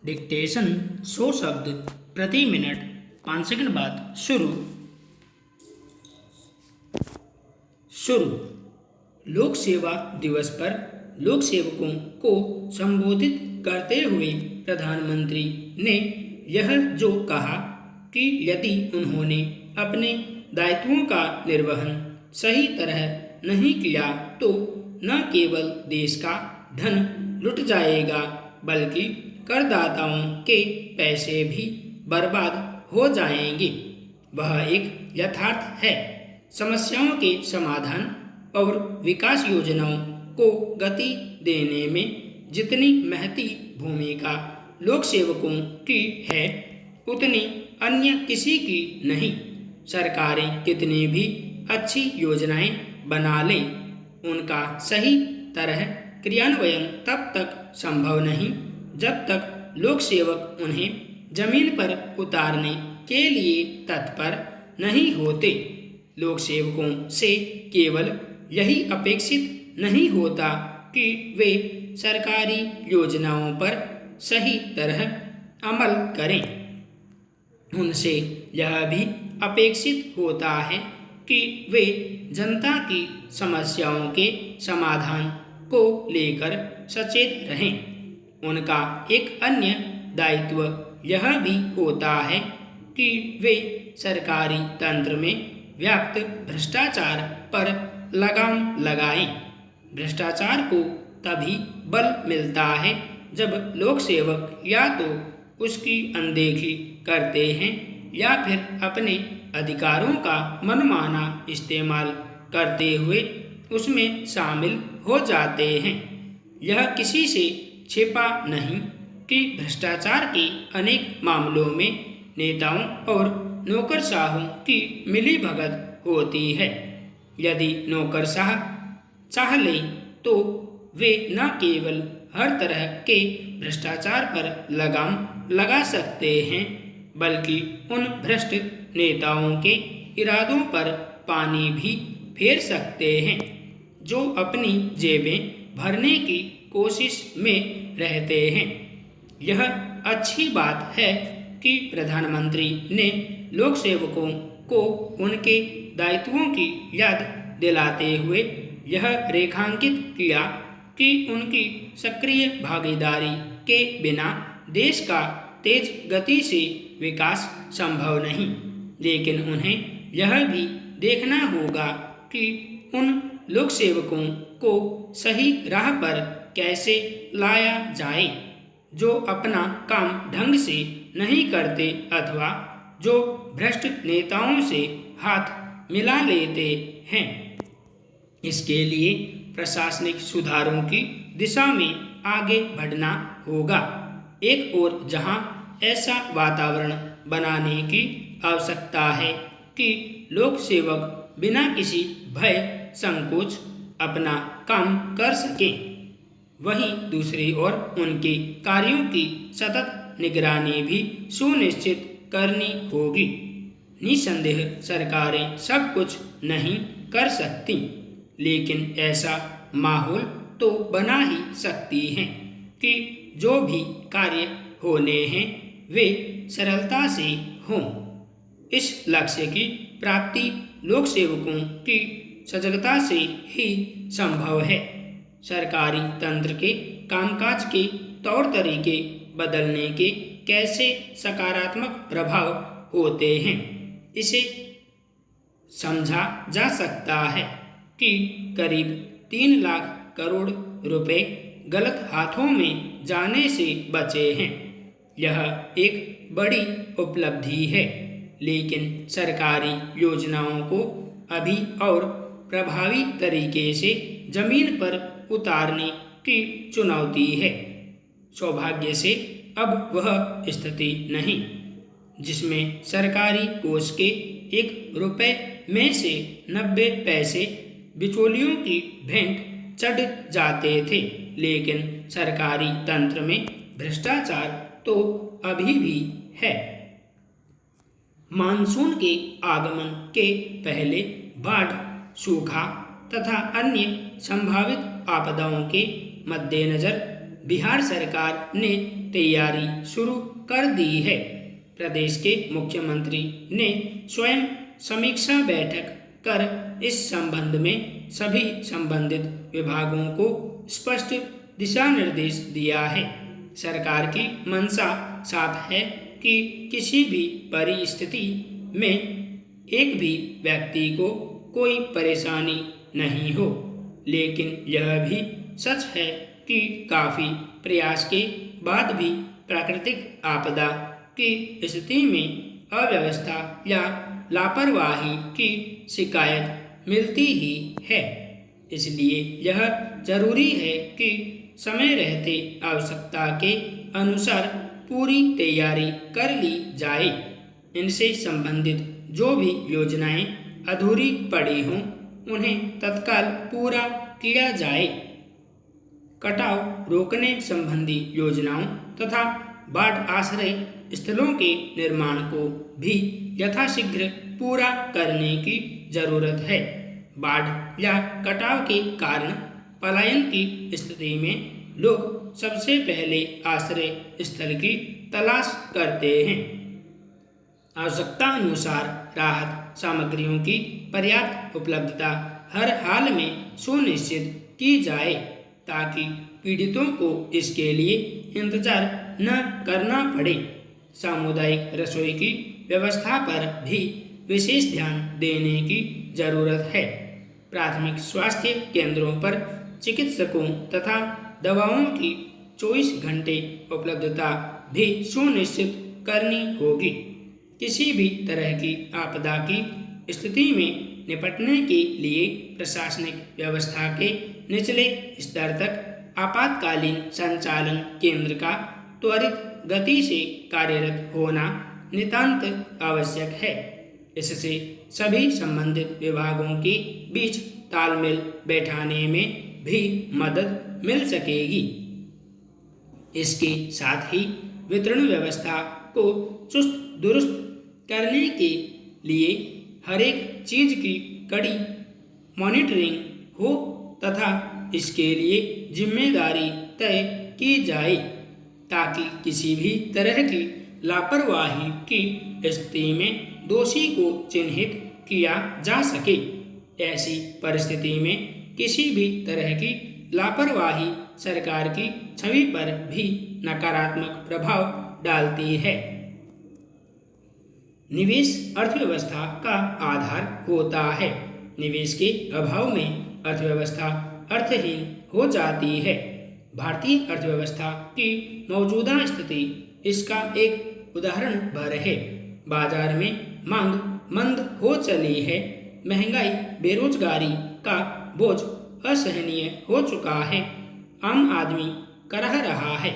Dictation 100 शब्द प्रति minute 5 second बाद शुरू। लोक सेवा दिवस पर लोक सेवकों को संबोधित करते हुए प्रधानमंत्री ने यह जो कहा कि यदि उन्होंने अपने दायित्वों का निर्वहन सही तरह नहीं किया तो न केवल देश का धन लुट जाएगा बल्कि करदाताओं के पैसे भी बर्बाद हो जाएंगे। वह एक यथार्थ है। समस्याओं के समाधान और विकास योजनाओं को गति देने में जितनी महती भूमिका लोक सेवकों की है उतनी अन्य किसी की नहीं। सरकारें कितनी भी अच्छी योजनाएं बना लें, उनका सही तरह क्रियान्वयन तब तक संभव नहीं जब तक लोक सेवक उन्हें जमीन पर उतारने के लिए तत्पर नहीं होते। लोक सेवकों से केवल यही अपेक्षित नहीं होता कि वे सरकारी योजनाओं पर सही तरह अमल करें, उनसे यह भी अपेक्षित होता है कि वे जनता की समस्याओं के समाधान को लेकर सचेत रहें। उनका एक अन्य दायित्व यह भी होता है कि वे सरकारी तंत्र में व्याप्त भ्रष्टाचार पर लगाम लगाएं। भ्रष्टाचार को तभी बल मिलता है जब लोक सेवक या तो उसकी अनदेखी करते हैं या फिर अपने अधिकारों का मनमाना इस्तेमाल करते हुए उसमें शामिल हो जाते हैं। यह किसी से छिपा नहीं कि भ्रष्टाचार के अनेक मामलों में नेताओं और नौकरशाहों की मिलीभगत होती है। यदि नौकरशाह चाह ले तो वे न केवल हर तरह के भ्रष्टाचार पर लगाम लगा सकते हैं बल्कि उन भ्रष्ट नेताओं के इरादों पर पानी भी फेर सकते हैं जो अपनी जेबें भरने की कोशिश में रहते हैं। यह अच्छी बात है कि प्रधानमंत्री ने लोक सेवकों को उनके दायित्वों की याद दिलाते हुए यह रेखांकित किया कि उनकी सक्रिय भागीदारी के बिना देश का तेज गति से विकास संभव नहीं। लेकिन उन्हें यह भी देखना होगा कि उन लोक सेवकों को सही राह पर कैसे लाया जाए जो अपना काम ढंग से नहीं करते अथवा जो भ्रष्ट नेताओं से हाथ मिला लेते हैं। इसके लिए प्रशासनिक सुधारों की दिशा में आगे बढ़ना होगा। एक ओर जहां ऐसा वातावरण बनाने की आवश्यकता है कि लोक सेवक बिना किसी भय संकोच अपना काम कर सकें, वहीं दूसरी ओर उनके कार्यों की सतत निगरानी भी सुनिश्चित करनी होगी। निसंदेह सरकारें सब कुछ नहीं कर सकती, लेकिन ऐसा माहौल तो बना ही सकती हैं कि जो भी कार्य होने हैं वे सरलता से हों। इस लक्ष्य की प्राप्ति लोक सेवकों की सजगता से ही संभव है। सरकारी तंत्र के कामकाज के तौर तरीके बदलने के कैसे सकारात्मक प्रभाव होते हैं, इसे समझा जा सकता है कि करीब 3 लाख करोड़ रुपए गलत हाथों में जाने से बचे हैं। यह एक बड़ी उपलब्धि है, लेकिन सरकारी योजनाओं को अभी और प्रभावी तरीके से जमीन पर उतारने की चुनौती है। सौभाग्य से अब वह स्थिति नहीं जिसमें सरकारी कोष के 1 रुपए में से 90 पैसे बिचौलियों की भेंट चढ़ जाते थे, लेकिन सरकारी तंत्र में भ्रष्टाचार तो अभी भी है। मानसून के आगमन के पहले बाढ़, सूखा तथा अन्य संभावित आपदाओं के मद्देनजर बिहार सरकार ने तैयारी शुरू कर दी है। प्रदेश के मुख्यमंत्री ने स्वयं समीक्षा बैठक कर इस संबंध में सभी संबंधित विभागों को स्पष्ट दिशा निर्देश दिया है। सरकार की मंशा साफ है कि किसी भी परिस्थिति में एक भी व्यक्ति को कोई परेशानी नहीं हो, लेकिन यह भी सच है कि काफ़ी प्रयास के बाद भी प्राकृतिक आपदा की स्थिति में अव्यवस्था या लापरवाही की शिकायत मिलती ही है। इसलिए यह जरूरी है कि समय रहते आवश्यकता के अनुसार पूरी तैयारी कर ली जाए। इनसे संबंधित जो भी योजनाएं अधूरी पड़ी हों उन्हें तत्काल पूरा किया जाए। कटाव रोकने संबंधी योजनाओं तथा बाढ़ आश्रय स्थलों के निर्माण को भी यथाशीघ्र पूरा करने की जरूरत है। बाढ़ या कटाव के कारण पलायन की स्थिति में लोग सबसे पहले आश्रय स्थल की तलाश करते हैं। आवश्यकता अनुसार राहत सामग्रियों की पर्याप्त उपलब्धता हर हाल में सुनिश्चित की जाए ताकि पीड़ितों को इसके लिए इंतजार न करना पड़े। सामुदायिक रसोई की व्यवस्था पर भी विशेष ध्यान देने की जरूरत है। प्राथमिक स्वास्थ्य केंद्रों पर चिकित्सकों तथा दवाओं की 24 घंटे उपलब्धता भी सुनिश्चित करनी होगी। किसी भी तरह की आपदा की स्थिति में निपटने के लिए प्रशासनिक व्यवस्था के निचले स्तर तक आपातकालीन संचालन केंद्र का त्वरित गति से कार्यरत होना नितांत आवश्यक है। इससे सभी संबंधित विभागों के बीच तालमेल बैठाने में भी मदद मिल सकेगी। इसके साथ ही वितरण व्यवस्था को चुस्त दुरुस्त करने के लिए हर एक चीज की कड़ी मॉनिटरिंग हो तथा इसके लिए जिम्मेदारी तय की जाए ताकि किसी भी तरह की लापरवाही की स्थिति में दोषी को चिन्हित किया जा सके। ऐसी परिस्थिति में किसी भी तरह की लापरवाही सरकार की छवि पर भी नकारात्मक प्रभाव डालती है। निवेश अर्थव्यवस्था का आधार होता है। निवेश के अभाव में अर्थव्यवस्था अर्थहीन हो जाती है। भारतीय अर्थव्यवस्था की मौजूदा स्थिति इसका एक उदाहरण भर है। बाजार में मांग मंद हो चली है। महंगाई बेरोजगारी का बोझ असहनीय हो चुका है। आम आदमी करह रहा है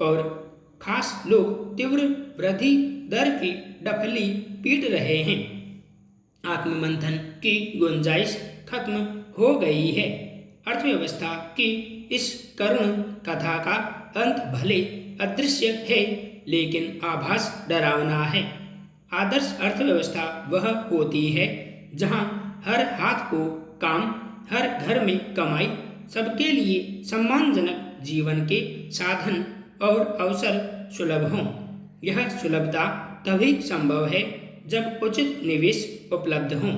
और खास लोग तीव्र वृद्धि दर की डफली पीट रहे हैं। आत्ममंथन की गुंजाइश खत्म हो गई है। अर्थव्यवस्था की इस करुण कथा का अंत भले अदृश्य है लेकिन आभास डरावना है। आदर्श अर्थव्यवस्था वह होती है जहां हर हाथ को काम, हर घर में कमाई, सबके लिए सम्मानजनक जीवन के साधन और अवसर सुलभ हों। यह सुलभता तभी संभव है जब उचित निवेश उपलब्ध हों।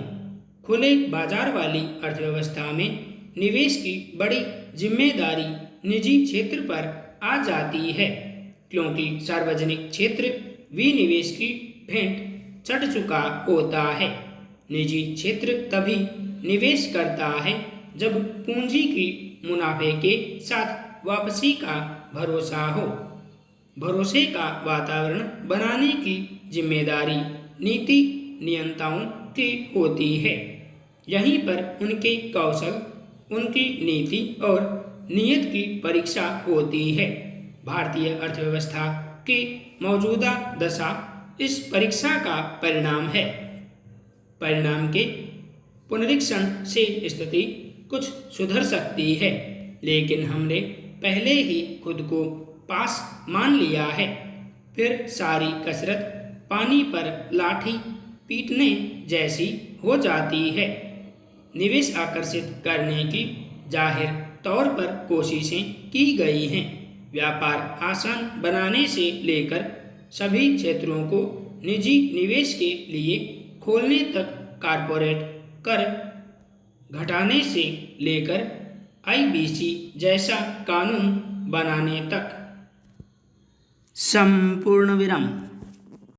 खुले बाजार वाली अर्थव्यवस्था में निवेश की बड़ी जिम्मेदारी निजी क्षेत्र पर आ जाती है क्योंकि सार्वजनिक क्षेत्र विनिवेश की भेंट चढ़ चुका होता है। निजी क्षेत्र तभी निवेश करता है जब पूंजी की मुनाफे के साथ वापसी का भरोसा हो। भरोसे का वातावरण बनाने की जिम्मेदारी नीति नियंताओं की होती है। यहीं पर उनके कौशल, उनकी नीति और नीयत की परीक्षा होती है। भारतीय अर्थव्यवस्था की मौजूदा दशा इस परीक्षा का परिणाम है। परिणाम के पुनरीक्षण से स्थिति कुछ सुधर सकती है, लेकिन हमने पहले ही खुद को पास मान लिया है। फिर सारी कसरत पानी पर लाठी पीटने जैसी हो जाती है। निवेश आकर्षित करने की जाहिर तौर पर कोशिशें की गई हैं, व्यापार आसान बनाने से लेकर सभी क्षेत्रों को निजी निवेश के लिए खोलने तक, कॉरपोरेट कर घटाने से लेकर आईबीसी जैसा कानून बनाने तक। संपूर्ण विराम।